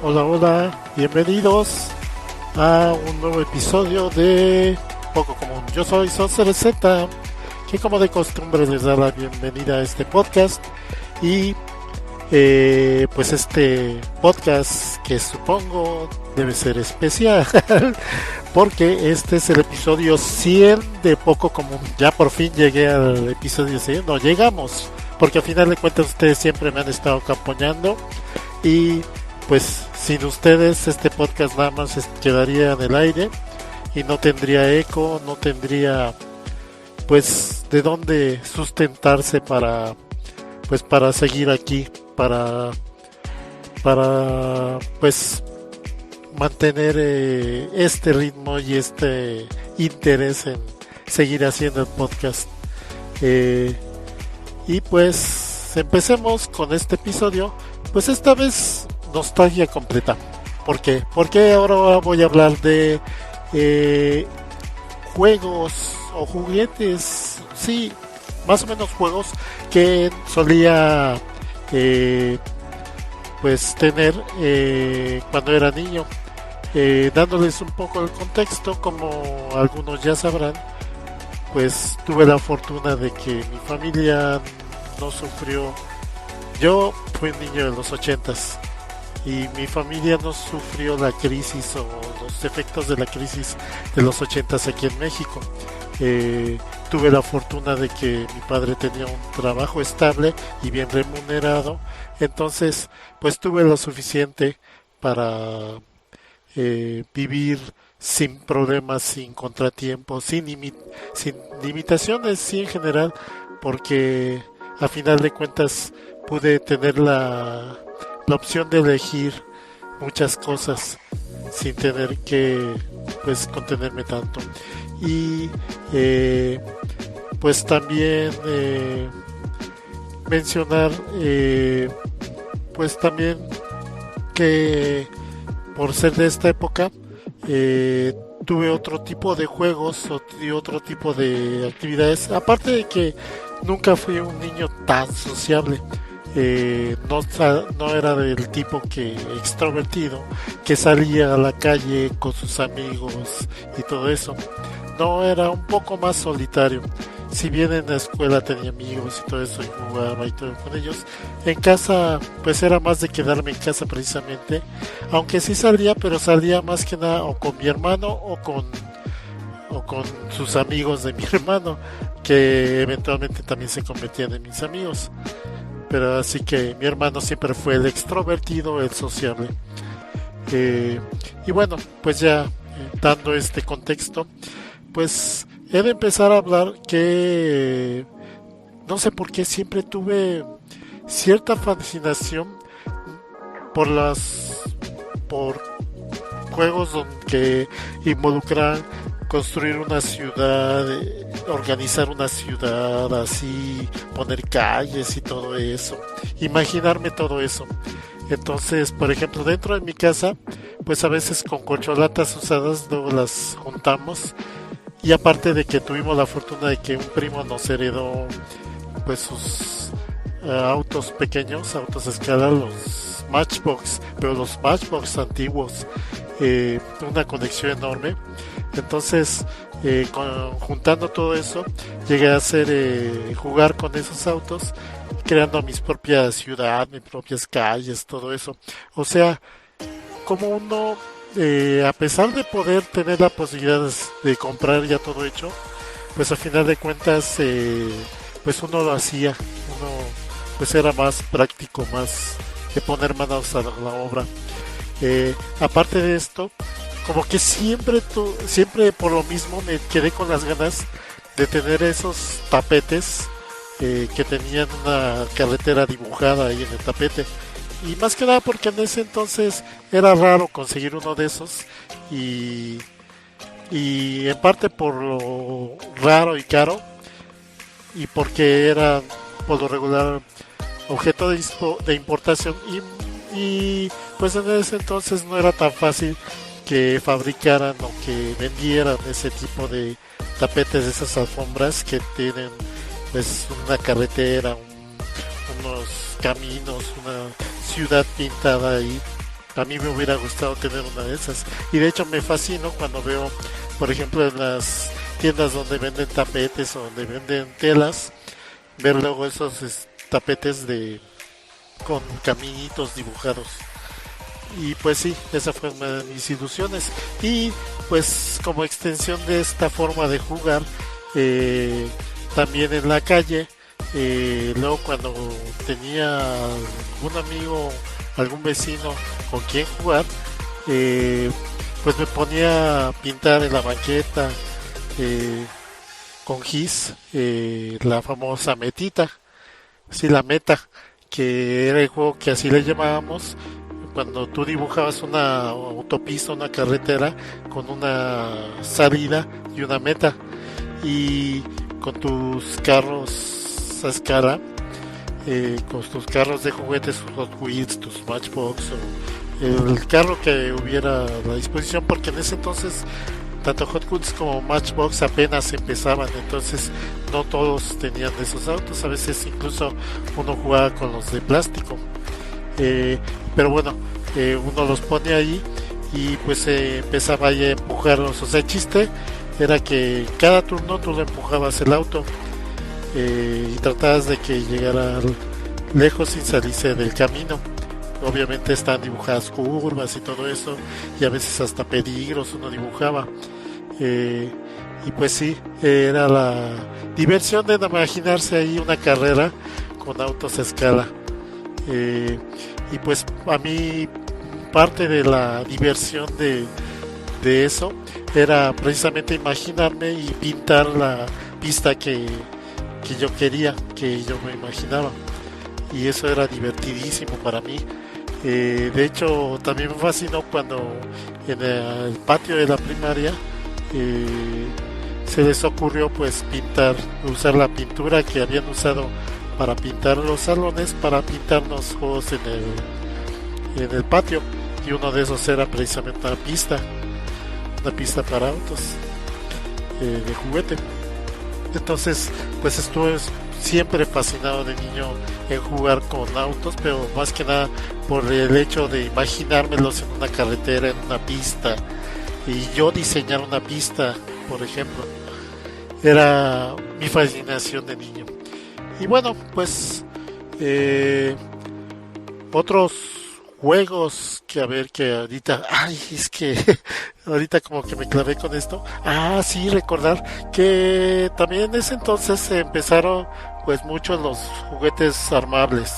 Hola, hola, bienvenidos a un nuevo episodio de Poco Común. Yo soy Sonser Z, que como de costumbre les da la bienvenida a este podcast. Y pues este podcast que supongo debe ser especial porque este es el episodio 100 de Poco Común. Ya por fin llegué al episodio 100, no llegamos, porque al final de cuentas ustedes siempre me han estado acompañando y pues sin ustedes este podcast nada más quedaría en el aire y no tendría eco, no tendría pues de dónde sustentarse para seguir aquí, para pues mantener este ritmo y este interés en seguir haciendo el podcast. Y pues empecemos con este episodio. Pues esta vez nostalgia completa. ¿Por qué? Porque ahora voy a hablar de juegos o juguetes, sí, más o menos juegos que solía pues tener cuando era niño. Dándoles un poco el contexto, como algunos ya sabrán, pues tuve la fortuna de que mi familia no sufrió. Yo fui un niño de los 80s y mi familia no sufrió la crisis o los efectos de la crisis de los 80s aquí en México. Tuve la fortuna de que mi padre tenía un trabajo estable y bien remunerado, entonces pues tuve lo suficiente para vivir sin problemas, sin contratiempos, sin limitaciones, sí, en general, porque a final de cuentas pude tener la opción de elegir muchas cosas sin tener que pues contenerme tanto. Y pues también mencionar pues también que por ser de esta época tuve otro tipo de juegos y otro tipo de actividades, aparte de que nunca fui un niño tan sociable. No era del tipo que extrovertido que salía a la calle con sus amigos y todo eso. No, era un poco más solitario. Si bien en la escuela tenía amigos y todo eso y jugaba y todo con ellos, en casa pues era más de quedarme en casa precisamente, aunque sí salía, pero salía más que nada o con mi hermano o con sus amigos de mi hermano, que eventualmente también se convertían en mis amigos. Pero así que mi hermano siempre fue el extrovertido, el sociable. Y bueno, pues ya dando este contexto, pues he de empezar a hablar que no sé por qué siempre tuve cierta fascinación por por juegos que involucran construir una ciudad, organizar una ciudad así, poner calles y todo eso, imaginarme todo eso. Entonces, por ejemplo, dentro de mi casa, pues a veces con corcholatas usadas luego las juntamos, y aparte de que tuvimos la fortuna de que un primo nos heredó pues sus autos pequeños, autos a escala, los Matchbox, pero los Matchbox antiguos, una conexión enorme. Entonces, juntando todo eso, llegué a hacer jugar con esos autos, creando mis propias ciudades, mis propias calles, todo eso. O sea, como uno, a pesar de poder tener la posibilidad de comprar ya todo hecho, pues a final de cuentas, pues uno lo hacía, uno pues era más práctico, más de poner manos a la obra. Aparte de esto, como que siempre por lo mismo me quedé con las ganas de tener esos tapetes que tenían una carretera dibujada ahí en el tapete. Y más que nada porque en ese entonces era raro conseguir uno de esos, y, y en parte por lo raro y caro, y porque era por lo regular objeto de importación, y pues en ese entonces no era tan fácil que fabricaran o que vendieran ese tipo de tapetes, de esas alfombras que tienen pues una carretera, unos caminos, una ciudad pintada ahí. A mí me hubiera gustado tener una de esas. Y de hecho me fascino cuando veo, por ejemplo, en las tiendas donde venden tapetes o donde venden telas, ver luego esos tapetes de con caminitos dibujados. Y pues sí, esa fue una de mis ilusiones. Y pues como extensión de esta forma de jugar, también en la calle, luego cuando tenía algún amigo, algún vecino con quien jugar, eh, pues me ponía a pintar en la banqueta, eh, con gis, la famosa metita, sí, la meta, que era el juego que así le llamábamos cuando tú dibujabas una autopista, una carretera con una salida y una meta, y con tus carros a escala, con tus carros de juguetes, tus Hot Wheels, tus Matchbox o el carro que hubiera a la disposición, porque en ese entonces tanto Hot Wheels como Matchbox apenas empezaban, entonces no todos tenían esos autos, a veces incluso uno jugaba con los de plástico. Pero bueno, uno los pone ahí y pues empezaba ahí a empujarlos. O sea, el chiste era que cada turno tú le empujabas el auto, y tratabas de que llegara lejos sin salirse del camino. Obviamente están dibujadas curvas y todo eso, y a veces hasta peligros uno dibujaba. Y pues sí, era la diversión de imaginarse ahí una carrera con autos a escala. Y pues a mí parte de la diversión de eso era precisamente imaginarme y pintar la pista que yo quería, que yo me imaginaba, y eso era divertidísimo para mí. De hecho también me fascinó cuando en el patio de la primaria, se les ocurrió pues usar la pintura que habían usado para pintar los salones, para pintar los juegos en el patio, y uno de esos era precisamente una pista para autos, de juguete. Entonces pues estuve siempre fascinado de niño en jugar con autos, pero más que nada por el hecho de imaginármelos en una carretera, en una pista, y yo diseñar una pista, por ejemplo, era mi fascinación de niño. Y bueno, pues otros juegos que a ver que ahorita, ay, es que ahorita como que me clavé con esto. Ah, sí, recordar que también en ese entonces empezaron pues muchos los juguetes armables,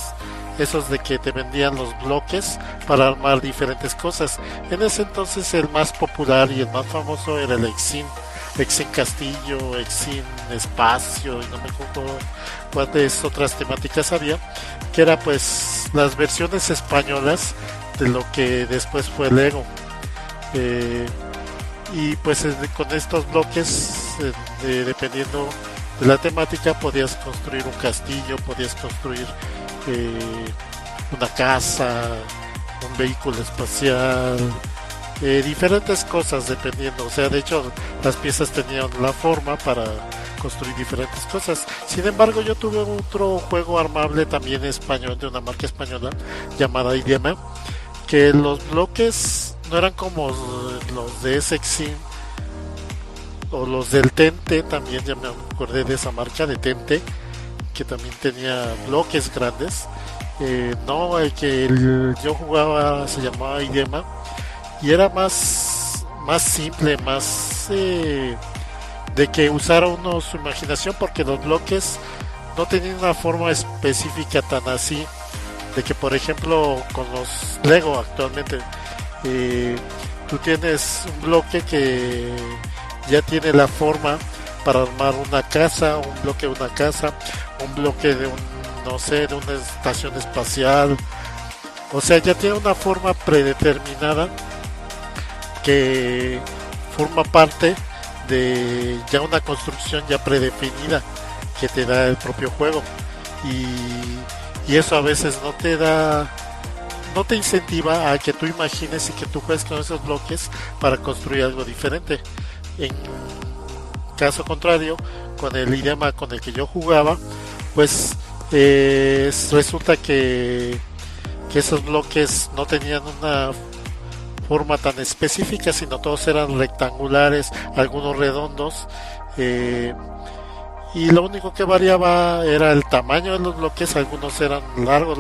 esos de que te vendían los bloques para armar diferentes cosas. En ese entonces el más popular y el más famoso era el Exin Castillo, Exin Espacio, y no me acuerdo cuántas otras temáticas había, que era pues las versiones españolas de lo que después fue Lego. Y pues con estos bloques, dependiendo de la temática, podías construir un castillo, podías construir una casa, un vehículo espacial, diferentes cosas dependiendo. O sea, de hecho las piezas tenían la forma para construir diferentes cosas. Sin embargo, yo tuve otro juego armable también español, de una marca española llamada Idema, que los bloques no eran como los de Sexin o los del Tente. También ya me acordé de esa marca de Tente, que también tenía bloques grandes. No, el que yo jugaba se llamaba Idema, y era más simple, más de que usara uno su imaginación, porque los bloques no tenían una forma específica tan así, de que por ejemplo con los Lego actualmente, tú tienes un bloque que ya tiene la forma para armar una casa, un bloque de una casa, un bloque de no sé, de una estación espacial. O sea, ya tiene una forma predeterminada que forma parte de ya una construcción ya predefinida que te da el propio juego, y eso a veces no te incentiva a que tú imagines y que tú juegues con esos bloques para construir algo diferente. En caso contrario, con el idioma con el que yo jugaba, pues resulta que que esos bloques no tenían una forma tan específica, sino todos eran rectangulares, algunos redondos, eh, y lo único que variaba era el tamaño de los bloques. Algunos eran largos,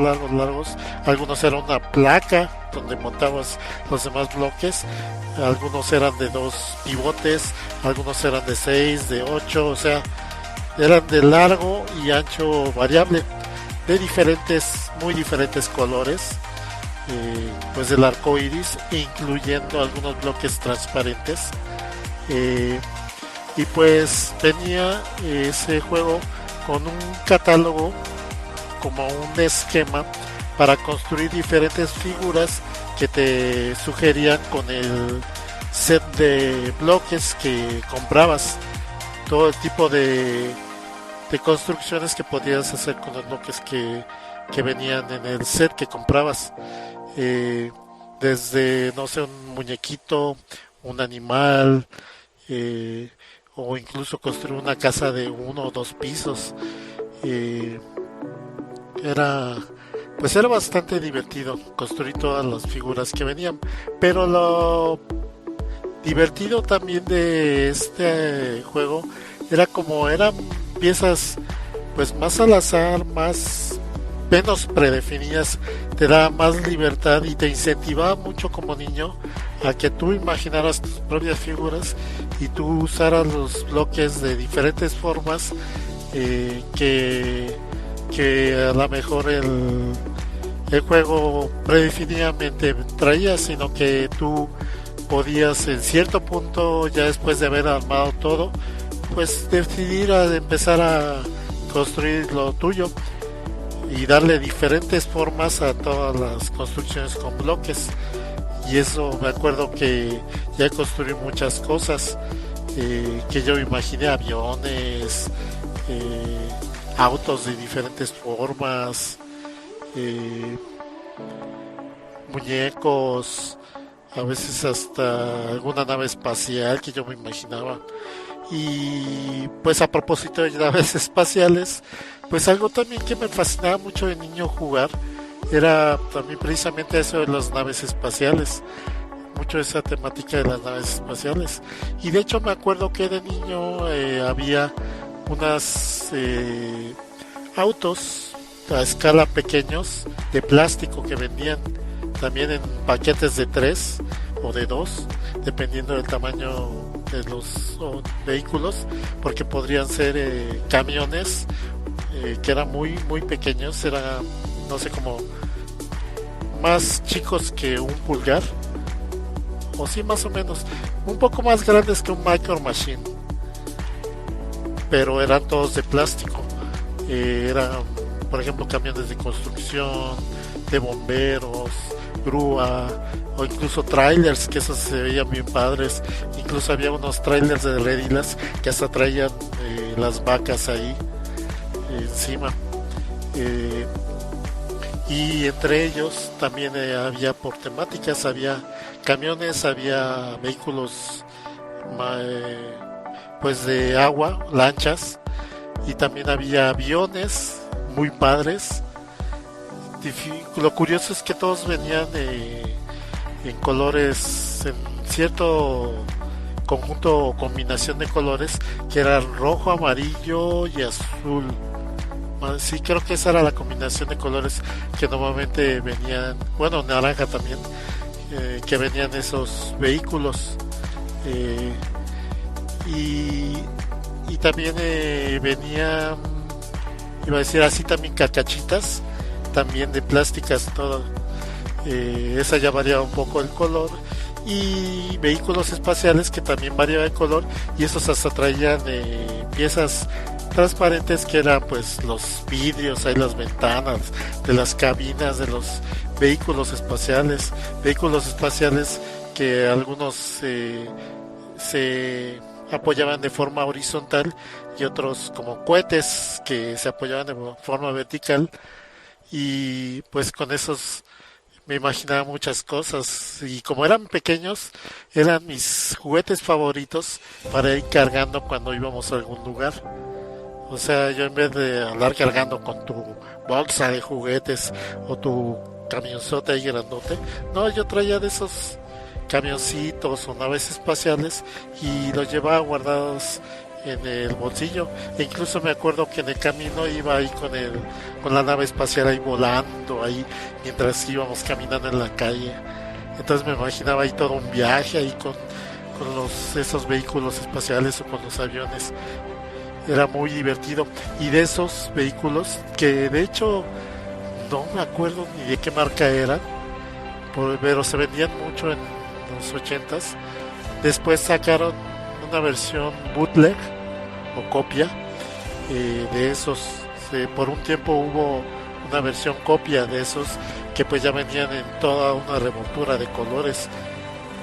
algunos eran una placa donde montabas los demás bloques, algunos eran de 2 pivotes, algunos eran de 6, de 8, o sea, eran de largo y ancho variable, de diferentes, muy diferentes colores, pues del arco iris, incluyendo algunos bloques transparentes. eh, y pues venía ese juego con un catálogo, como un esquema para construir diferentes figuras que te sugerían con el set de bloques que comprabas, todo el tipo de construcciones que podías hacer con los bloques que venían en el set que comprabas. eh, Desde, no sé, un muñequito, un animal, eh, o incluso construir una casa de 1 o 2 pisos. eh, era pues era bastante divertido construir todas las figuras que venían, pero lo divertido también de este juego era como eran piezas pues más al azar, más menos predefinidas, te da más libertad y te incentivaba mucho como niño a que tú imaginaras tus propias figuras y tú usaras los bloques de diferentes formas, que a lo mejor el juego predefinidamente traía, sino que tú podías en cierto punto, ya después de haber armado todo, pues decidir a empezar a construir lo tuyo y darle diferentes formas a todas las construcciones con bloques. Y eso me acuerdo que ya construí muchas cosas, que yo imaginé: aviones, autos de diferentes formas, eh, muñecos, a veces hasta alguna nave espacial que yo me imaginaba. Y pues a propósito de naves espaciales, pues algo también que me fascinaba mucho de niño jugar era también precisamente eso de las naves espaciales, mucho esa temática de las naves espaciales. Y de hecho me acuerdo que de niño había unas autos a escala pequeños de plástico que vendían también en paquetes de 3 o de 2, dependiendo del tamaño de los vehículos, porque podrían ser camiones, que eran muy pequeños, era, no sé, como más chicos que un pulgar, o sí, más o menos, un poco más grandes que un Micro Machine, pero eran todos de plástico. Eran, por ejemplo, camiones de construcción, de bomberos, grúa, o incluso trailers, que esos se veían bien padres. Incluso había unos trailers de redilas que hasta traían las vacas ahí encima. Eh, y entre ellos también había por temáticas, había camiones, había vehículos pues de agua, lanchas, y también había aviones muy padres. Lo curioso es que todos venían en colores, en cierto conjunto o combinación de colores, que era rojo, amarillo y azul. Sí, creo que esa era la combinación de colores que normalmente venían, bueno, naranja también, que venían esos vehículos. eh, y, y también venían, iba a decir así, también carcachitas, también de plásticas, todo. Esa ya variaba un poco el color, y vehículos espaciales que también variaba el color, y esos hasta traían piezas transparentes que eran pues los vidrios, ahí las ventanas de las cabinas de los vehículos espaciales que algunos se apoyaban de forma horizontal y otros como cohetes que se apoyaban de forma vertical. Y pues con esos me imaginaba muchas cosas, y como eran pequeños eran mis juguetes favoritos para ir cargando cuando íbamos a algún lugar. O sea, yo en vez de andar cargando con tu bolsa de juguetes o tu camionzote ahí grandote. No, yo traía de esos camioncitos o naves espaciales y los llevaba guardados en el bolsillo. E incluso me acuerdo que en el camino iba ahí con la nave espacial ahí volando ahí mientras íbamos caminando en la calle. Entonces me imaginaba ahí todo un viaje ahí con esos vehículos espaciales o con los aviones. Era muy divertido. Y de esos vehículos, que de hecho no me acuerdo ni de qué marca eran, pero se vendían mucho en los 80s. Después sacaron una versión bootleg o copia de esos. Por un tiempo hubo una versión copia de esos que pues ya venían en toda una revoltura de colores,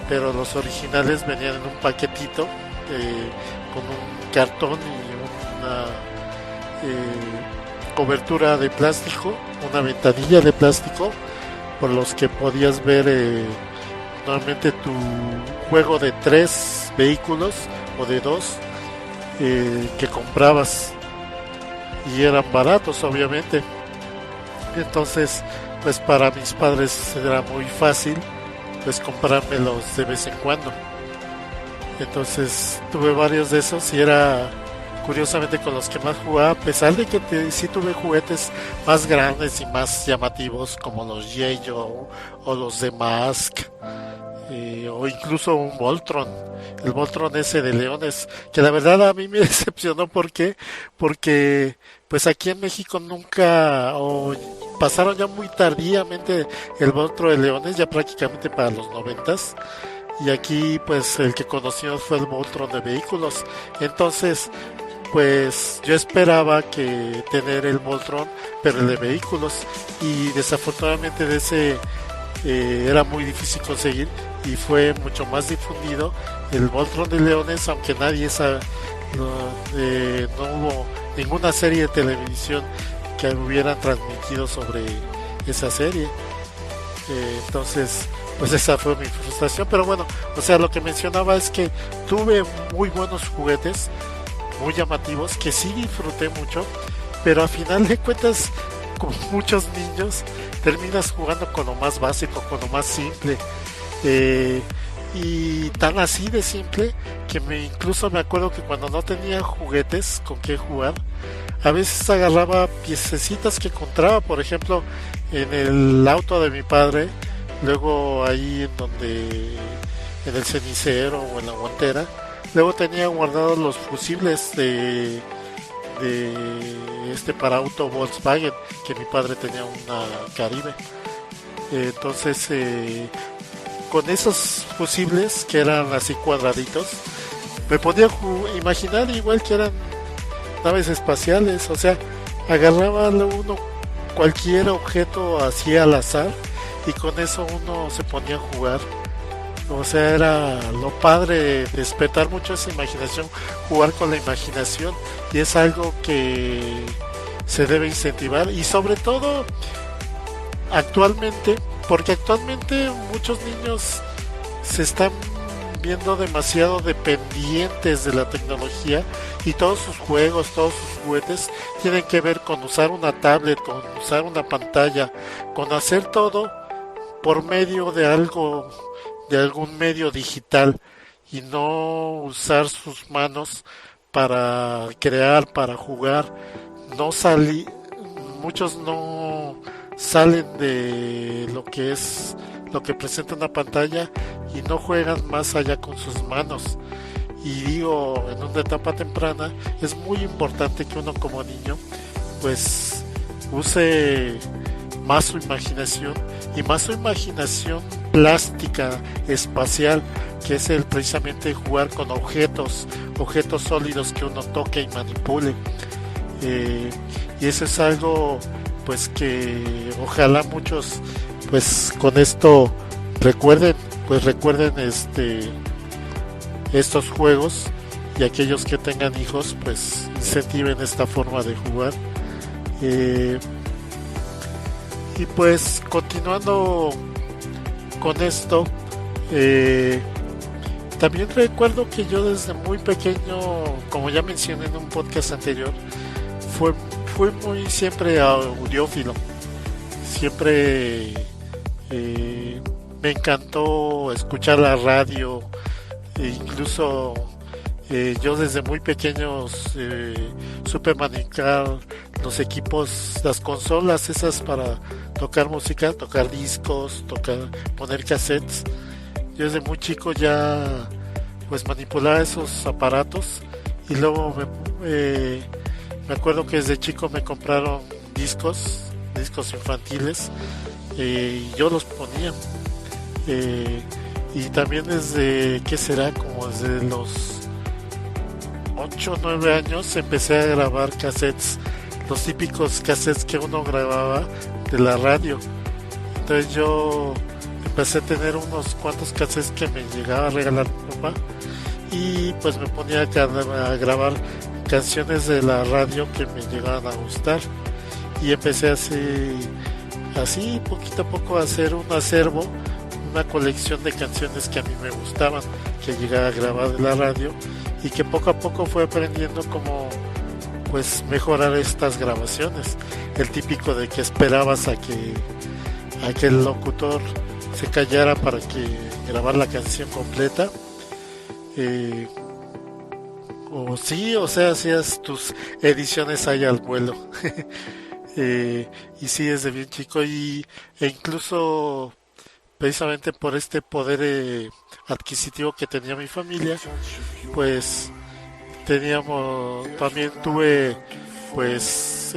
pero los originales venían en un paquetito con un cartón y una cobertura de plástico, una ventanilla de plástico por los que podías ver normalmente tu juego de 3 vehículos o de 2 que comprabas, y eran baratos obviamente. Entonces pues para mis padres era muy fácil pues comprármelos de vez en cuando. Entonces tuve varios de esos y era curiosamente con los que más jugaba, a pesar de que sí tuve juguetes más grandes y más llamativos como los G.I. Joe o los de Mask, o incluso un Voltron, el Voltron ese de leones, que la verdad a mí me decepcionó. Porque pues aquí en México nunca, o pasaron ya muy tardíamente el Voltron de leones, ya prácticamente para los 90s, y aquí pues el que conocimos fue el Voltron de vehículos. Entonces pues yo esperaba que tener el Voltron pero el de vehículos, y desafortunadamente de ese era muy difícil conseguir, y fue mucho más difundido el Voltron de leones, aunque nadie sabe, no hubo ninguna serie de televisión que hubieran transmitido sobre esa serie. Entonces pues esa fue mi frustración, pero bueno, o sea, lo que mencionaba es que tuve muy buenos juguetes, muy llamativos, que sí disfruté mucho, pero a final de cuentas, como muchos niños, terminas jugando con lo más básico, con lo más simple, y tan así de simple que incluso me acuerdo que cuando no tenía juguetes con qué jugar, a veces agarraba piececitas que encontraba, por ejemplo, en el auto de mi padre, luego ahí en el cenicero o en la guantera. Luego tenía guardados los fusibles de para auto Volkswagen, que mi padre tenía una Caribe. Entonces con esos fusibles que eran así cuadraditos, me podía imaginar igual que eran naves espaciales. O sea, agarraba uno cualquier objeto así al azar y con eso uno se ponía a jugar. O sea, era lo padre, despertar mucho esa imaginación, jugar con la imaginación, y es algo que se debe incentivar, y sobre todo actualmente, porque actualmente muchos niños se están viendo demasiado dependientes de la tecnología, y todos sus juegos, todos sus juguetes tienen que ver con usar una tablet, con usar una pantalla, con hacer todo por medio de algún medio digital, y no usar sus manos para crear, para jugar. Muchos no salen de lo que presenta una pantalla y no juegan más allá con sus manos. Y digo, en una etapa temprana es muy importante que uno como niño pues use más su imaginación, y más su imaginación plástica, espacial, que es precisamente jugar con objetos sólidos que uno toque y manipule. Y eso es algo pues que ojalá muchos pues con esto recuerden estos juegos, y aquellos que tengan hijos pues incentiven esta forma de jugar. Y pues continuando con esto, también recuerdo que yo desde muy pequeño, como ya mencioné en un podcast anterior, fui muy siempre audiófilo. Siempre Eh, Me encantó escuchar la radio, e incluso yo desde muy pequeños supe manejar los equipos, las consolas esas para tocar música, tocar discos, poner cassettes. Yo desde muy chico ya pues manipulaba esos aparatos y luego me acuerdo que desde chico me compraron discos infantiles y yo los ponía. Eh, y también desde, ¿qué será? Como desde los 8 o 9 años empecé a grabar cassettes, los típicos cassettes que uno grababa de la radio. Entonces yo empecé a tener unos cuantos cassettes que me llegaba a regalar mi papá y pues me ponía a grabar canciones de la radio que me llegaban a gustar y empecé así poquito a poco a hacer un acervo, una colección de canciones que a mí me gustaban, que llegaba a grabar de la radio y que poco a poco fue aprendiendo cómo pues mejorar estas grabaciones. El típico de que esperabas a que el locutor se callara para que grabar la canción completa. Eh, o sí, o sea, hacías tus ediciones ahí al vuelo. Y sí, desde bien chico e incluso precisamente por este poder adquisitivo que tenía mi familia, pues también tuve pues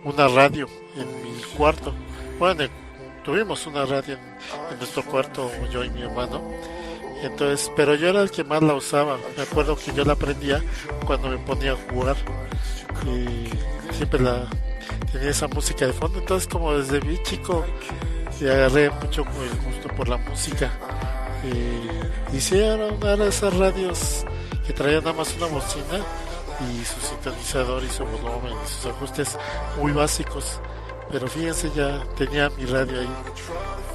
una radio en mi cuarto. Bueno, tuvimos una radio en nuestro cuarto, yo y mi hermano. Entonces, pero yo era el que más la usaba. Me acuerdo que yo la aprendía cuando me ponía a jugar. Y siempre tenía esa música de fondo. Entonces, como desde bien chico, agarré mucho el gusto por la música. Y sí, era una de esas radios que traían nada más una bocina y su sintonizador y su volumen y sus ajustes muy básicos. Pero fíjense, ya tenía mi radio ahí.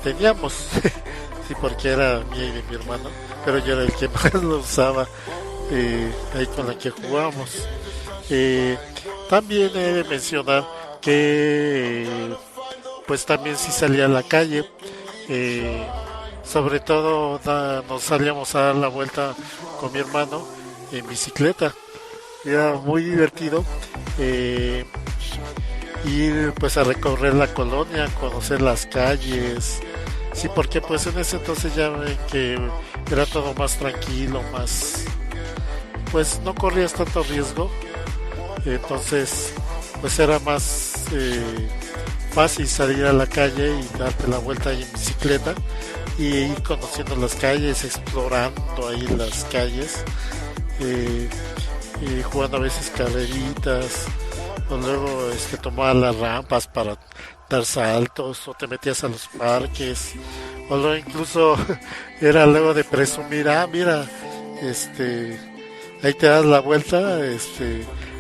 Teníamos, sí, porque era mía y de mi hermano, pero yo era el que más lo usaba, ahí con la que jugábamos. Eh, También he de mencionar que pues también sí salía a la calle, eh, sobre todo nos salíamos a dar la vuelta con mi hermano en bicicleta. Era muy divertido ir pues a recorrer la colonia, conocer las calles. Sí, porque pues en ese entonces ya ven que era todo más tranquilo, más pues no corrías tanto riesgo, entonces pues era más fácil salir a la calle y darte la vuelta ahí en bicicleta y ir conociendo las calles, explorando ahí las calles, eh, jugando a veces carreritas, o luego tomaba las rampas para dar saltos, o te metías a los parques, o luego incluso era luego de presumir, mira, este, ahí te das la vuelta,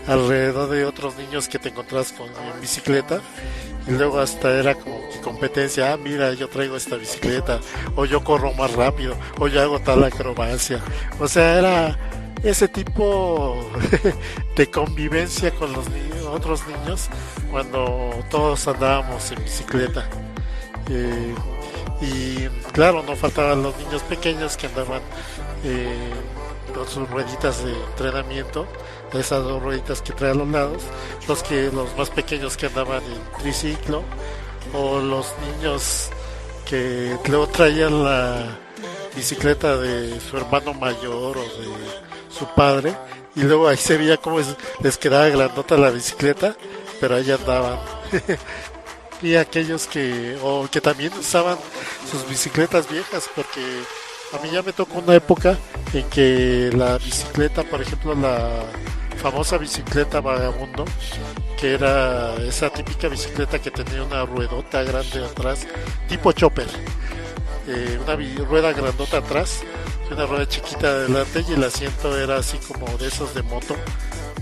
alrededor de otros niños que te encontrás en bicicleta, y luego hasta era como que competencia, mira, yo traigo esta bicicleta, o yo corro más rápido, o yo hago tal acrobacia. O sea, era ese tipo de convivencia con los otros niños cuando todos andábamos en bicicleta. Eh, y claro, no faltaban los niños pequeños que andaban eh, con sus rueditas de entrenamiento, esas dos rueditas que trae a los lados, los más pequeños que andaban en triciclo, o los niños que luego traían la bicicleta de su hermano mayor o de su padre, y luego ahí se veía cómo les quedaba grandota la bicicleta, pero ahí andaban. Y aquellos que también usaban sus bicicletas viejas, porque a mí ya me tocó una época en que la bicicleta, por ejemplo, la famosa bicicleta Vagabundo, que era esa típica bicicleta que tenía una ruedota grande atrás, tipo chopper, una rueda grandota atrás y una rueda chiquita adelante, y el asiento era así como de esos de moto,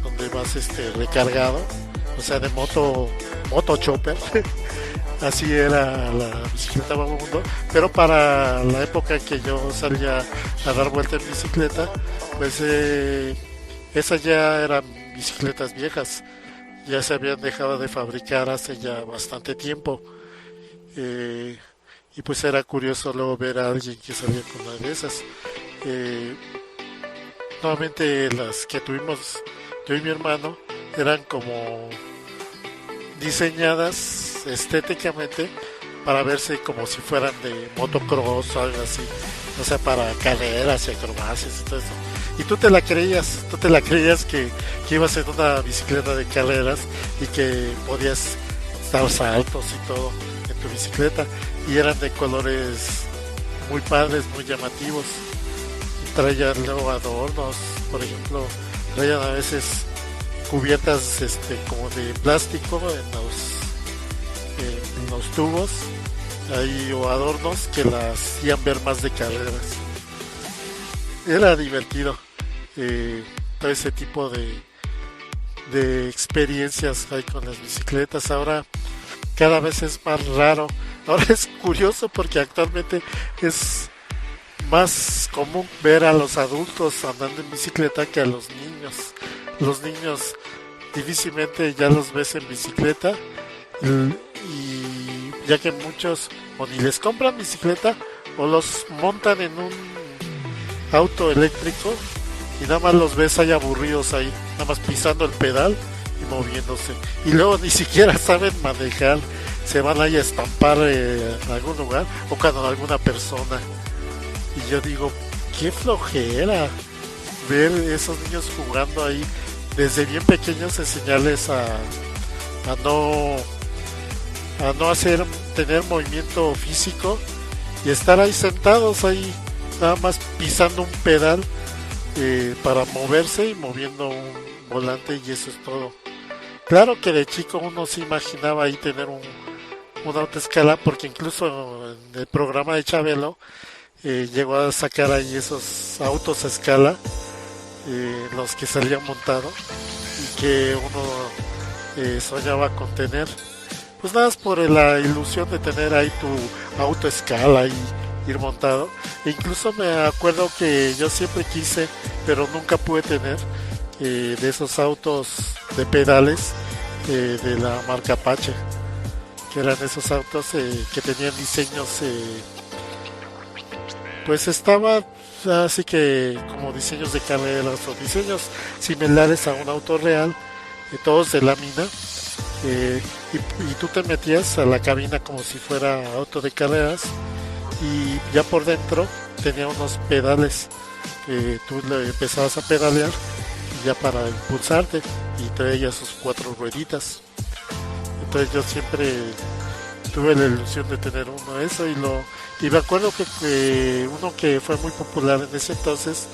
donde vas recargado, o sea, de moto chopper. Así era la bicicleta Vagabundo, pero para la época que yo salía a dar vuelta en bicicleta, pues esas ya eran bicicletas viejas, ya se habían dejado de fabricar hace ya bastante tiempo. Eh, y pues era curioso luego ver a alguien que salía con una de esas. Eh, Nuevamente las que tuvimos yo y mi hermano eran como diseñadas estéticamente para verse como si fueran de motocross o algo así, o sea, para carreras y acrobacias y todo eso. Y tú te la creías que ibas en una bicicleta de carreras y que podías dar saltos y todo en tu bicicleta, y eran de colores muy padres, muy llamativos. Traían luego adornos, por ejemplo, traían a veces cubiertas como de plástico en los tubos ahí, o adornos que las hacían ver más de carreras. Era divertido, todo ese tipo de experiencias hay con las bicicletas. Ahora cada vez es más raro. Ahora es curioso porque actualmente es más común ver a los adultos andando en bicicleta que a los niños. Los niños difícilmente ya los ves en bicicleta, y ya que muchos o ni les compran bicicleta o los montan en un auto eléctrico y nada más los ves ahí aburridos ahí, nada más pisando el pedal y moviéndose. Y luego ni siquiera saben manejar, se van ahí a estampar en algún lugar o con alguna persona. Y yo digo, qué flojera ver esos niños jugando ahí desde bien pequeños, enseñarles a no tener movimiento físico y estar ahí sentados ahí nada más pisando un pedal, para moverse y moviendo un volante, y eso es todo. Claro que de chico uno se imaginaba ahí tener un autoescala, porque incluso en el programa de Chabelo llegó a sacar ahí esos autos a escala, los que salían montados y que uno soñaba con tener, pues nada más por la ilusión de tener ahí tu auto a escala y ir montado. E incluso me acuerdo que yo siempre quise, pero nunca pude tener, de esos autos de pedales, de la marca Apache, que eran esos autos que tenían diseños, pues estaba así que como diseños de carreras o diseños similares a un auto real, todos de lámina, y tú te metías a la cabina como si fuera auto de carreras, y ya por dentro tenía unos pedales, tú le empezabas a pedalear ya para impulsarte, y traía sus 4 rueditas. Entonces yo siempre tuve la ilusión de tener uno de eso, y me acuerdo que uno que fue muy popular en ese entonces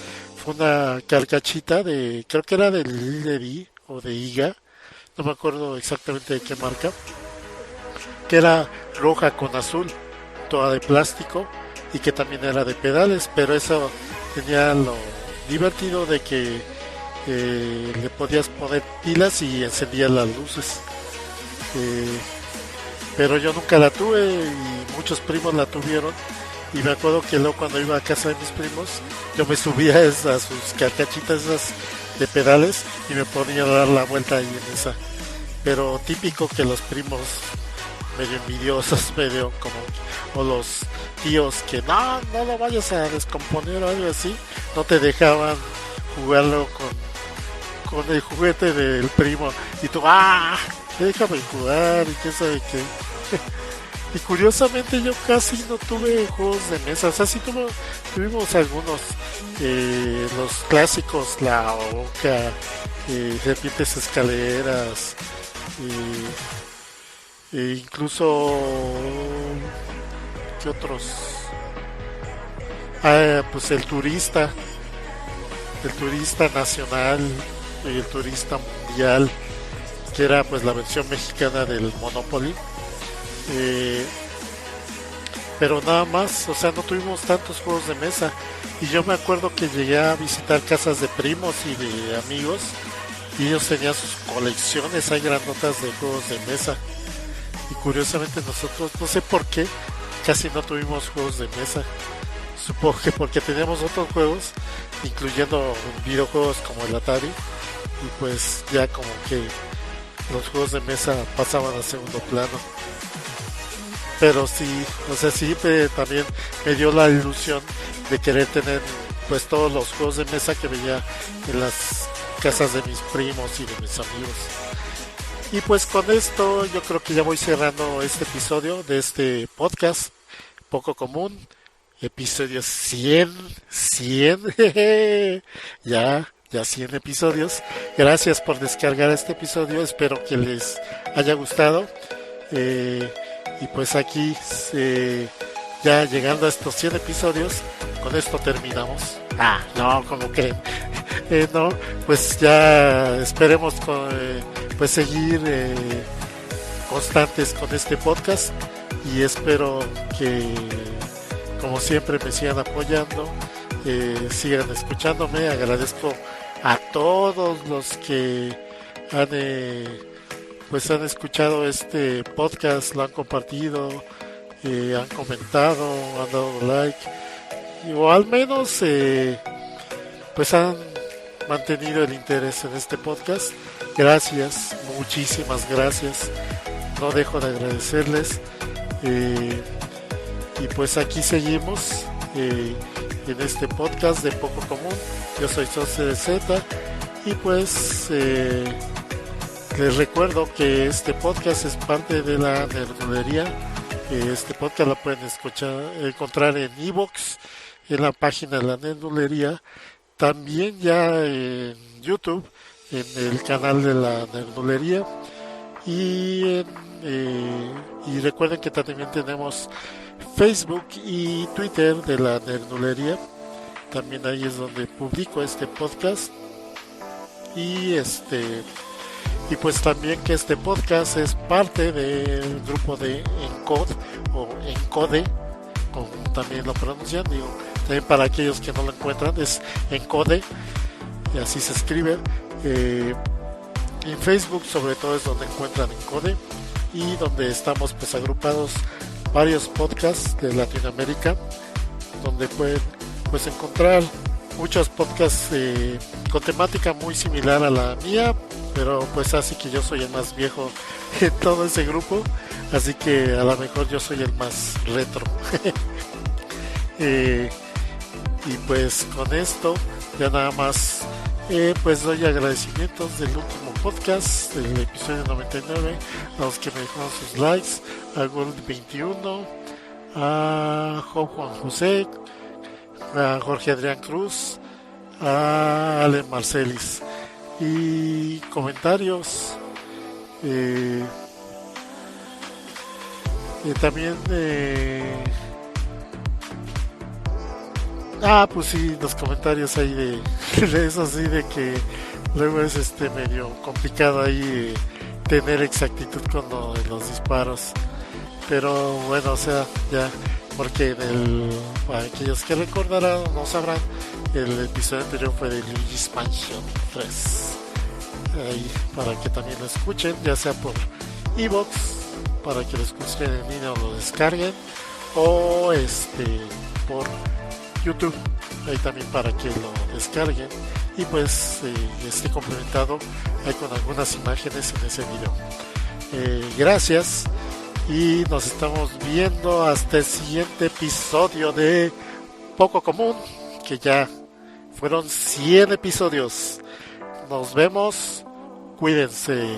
fue una carcachita de, creo que era de Lillery o de Iga, no me acuerdo exactamente de qué marca, que era roja con azul, toda de plástico, y que también era de pedales, pero eso tenía lo divertido de que le podías poner pilas y encendían las luces. Eh, pero yo nunca la tuve y muchos primos la tuvieron, y me acuerdo que luego cuando iba a casa de mis primos yo me subía a sus carcachitas esas de pedales y me ponía a dar la vuelta ahí en esa. Pero típico que los primos medio envidiosos, medio como, o los tíos que no lo vayas a descomponer o algo así, no te dejaban jugarlo con el juguete del primo, y tú déjame jugar y qué sabe qué. Y curiosamente yo casi no tuve juegos de mesa, o sea, sí tuvimos algunos, los clásicos, la Oca, serpientes escaleras, incluso, ¿qué otros? Pues el turista nacional y el turista mundial, que era pues la versión mexicana del Monopoly. Eh, pero nada más, o sea, no tuvimos tantos juegos de mesa. Y yo me acuerdo que llegué a visitar casas de primos y de amigos, y ellos tenían sus colecciones ahí grandotas de juegos de mesa. Y curiosamente nosotros, no sé por qué, casi no tuvimos juegos de mesa. Supongo que porque teníamos otros juegos, incluyendo videojuegos como el Atari, y pues ya como que los juegos de mesa pasaban a segundo plano. pero sí, o sea, sí también me dio la ilusión de querer tener pues todos los juegos de mesa que veía en las casas de mis primos y de mis amigos. Y pues con esto yo creo que ya voy cerrando este episodio de este podcast poco común. Episodio 100 ya 100 episodios. Gracias por descargar este episodio, espero que les haya gustado. Y pues aquí, ya llegando a estos 100 episodios, con esto terminamos. No, como creen. No, pues ya esperemos pues seguir constantes con este podcast y espero que como siempre me sigan apoyando, sigan escuchándome. Agradezco a todos los que han escuchado este podcast, lo han compartido, han comentado, han dado like o al menos pues han mantenido el interés en este podcast. Gracias, muchísimas gracias, no dejo de agradecerles. Y pues aquí seguimos en este podcast de Poco Común. Yo soy Soce de Z y pues les recuerdo que este podcast es parte de la Nerdulería. Este podcast lo pueden encontrar en iVoox, en la página de la Nerdulería, también ya en YouTube, en el canal de la Nerdulería y recuerden que también tenemos Facebook y Twitter de la Nerdulería. También ahí es donde publico este podcast y pues también que este podcast es parte del grupo de Encode o Encode, como también lo pronuncian, digo, también para aquellos que no lo encuentran es Encode y así se escribe. En Facebook sobre todo es donde encuentran Encode y donde estamos pues agrupados varios podcasts de Latinoamérica, donde pueden pues encontrar muchos podcasts con temática muy similar a la mía, pero pues así que yo soy el más viejo en todo ese grupo, así que a lo mejor yo soy el más retro. Y pues con esto ya nada más pues doy agradecimientos del último podcast, del episodio 99, a los que me dejaron sus likes, a Gold21, a Juan José, a Jorge Adrián Cruz, a Ale Marcelis y comentarios. También pues sí, los comentarios ahí de eso sí, de que luego es medio complicado ahí tener exactitud con los disparos, pero bueno, o sea, ya, porque para aquellos que recordarán o no sabrán, el episodio anterior fue de Luigi's Mansion 3, ahí para que también lo escuchen, ya sea por iVoox, para que lo escuchen en línea o lo descarguen, o por YouTube, ahí también para que lo descarguen y pues esté complementado ahí con algunas imágenes en ese video. Gracias y nos estamos viendo hasta el siguiente episodio de Poco Común, que ya fueron 100 episodios. Nos vemos, cuídense.